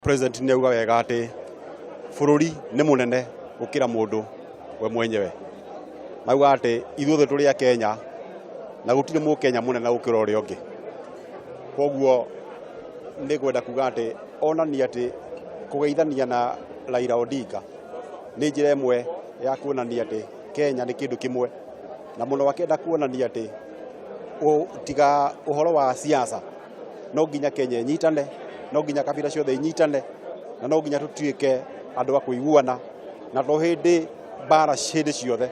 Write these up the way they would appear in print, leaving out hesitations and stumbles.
President ni auga wega ati bururi ni munene gukira mundu we mwenyewe. Mauga ati ithuothe turi a Kenya na gutire mu Kenya munene gukira uria ungi. Koguo ni gwenda kuga ati onani ati kugeithania na Raila Odinga ni njira imwe ya kuonania ati Kenya ni kindu kimwe, na muno wakenda kuonania ati tiga uhoro wa siasa no nginya Kenya nyitane, no nginya kabila ciothe nyitane, na no nginya tutuike andu a kuiguana, na to hindi bara cindi ciothe,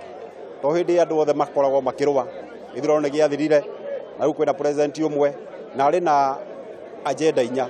to hindi andu othe makoragwo makirwa ithurano giathirire, na kwina president umwe na ari na agenda inya.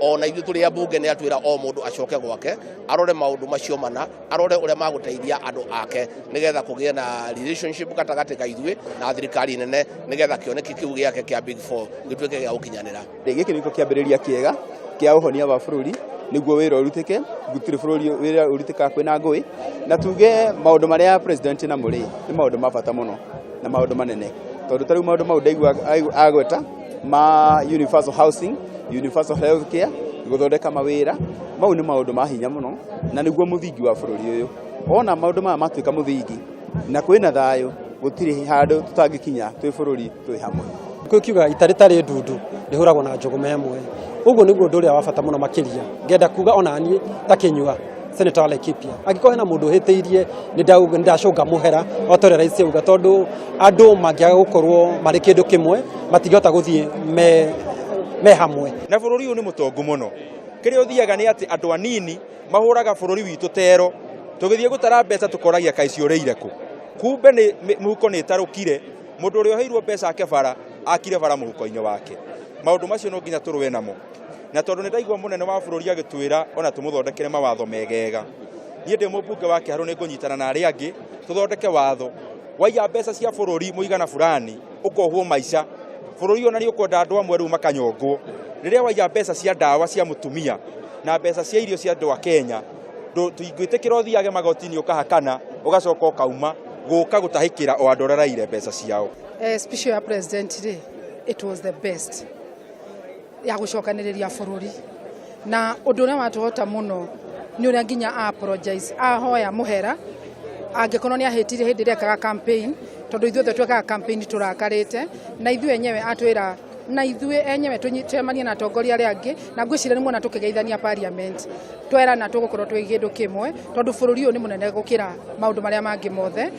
Ona ithu turi ambunge ni atwira o mundu acoke gwake arore maundu macio mana, arore uria maguteithia andu ake nigetha kugie na relationship gatagati ka ithuĩ na thirikari nene nigetha kioneki kiu giake kia Big Four gituike gia gukinyanira. Giki niko kiambiriria kiega kia uhonia wa bururi niguo wira urutike, gutire bururi wira urutika kwina ngui, na tuge maundu maria president na muri ni maundu mabata muno na maundu manene, tondu tariu maundu mau ndaigua agweta ma universal housing, universal health care, guthondeka mawira mau ni maundu ma hinya muno, na niguo muthingi wa bururi uyu. Ona maundu maya matuika muthingi na kwina thayu gutire handu tutangikinya twi bururi twi hamwe. Kukiuga itaritari ndundu rihuragwo na njugume imwe, uguo niguo nduria wa bata muno makiria. Ngenda kuga ona ni takinyua Senator wa Laikipia agiko hena mundu hitiirie ni ndacunga muhera otore rais uga, tondu andu mangiaga gukorwo mari kindu kimwe matingihota guthie me hamwe. Na bururi uyu ni mutongu muno, kiria uthiaga ni ati andu anini mahuraga bururi witu tero, tugithie gutara mbeca tukoragia kaici ureire ku, kumbe ni muhuko ni tarukire, mundu uria oheirwo mbeca ake bara akire bara muhuko-ini wake. Maundu macio no nginya turwe namo, na tondu ni ndaigua munene wa bururi agitwira ona tumuthondekere mawatho megega. Nie ndi mubunge wake haru ni kunyitana na aria angi tuthondeke watho waiya mbeca cia bururi muigana fulani ukohwo maica bururi ona ni ukwenda andu amwe riu makanyongwo. Riria waiya mbeca cia ndawa cia mutumia na mbeca cia irio cia andu a Kenya tuingwitikira uthiage magotini ukahakana ugacoka ukauma guka gutahikira o andu raraire mbeca ciao. Speech ya president today, it was the best ya gucokaniriria bururi, na undu uria watuhota muno ni uria nginya apologize ahoya muhera angikorwo ni ahitire hindi ria kaga campaign, tondu ithuothe twekaga campaign turakarite, na ithuĩ enyewe atwira na ithuĩ enyewe tunyitemania na atongoria aria angi, na ngwiciria ni muona tukigeithania parliament twera na tugukorwo twi kindu kimwe, tondu bururi uyu ni munene gukira maundu maria mangi mothe.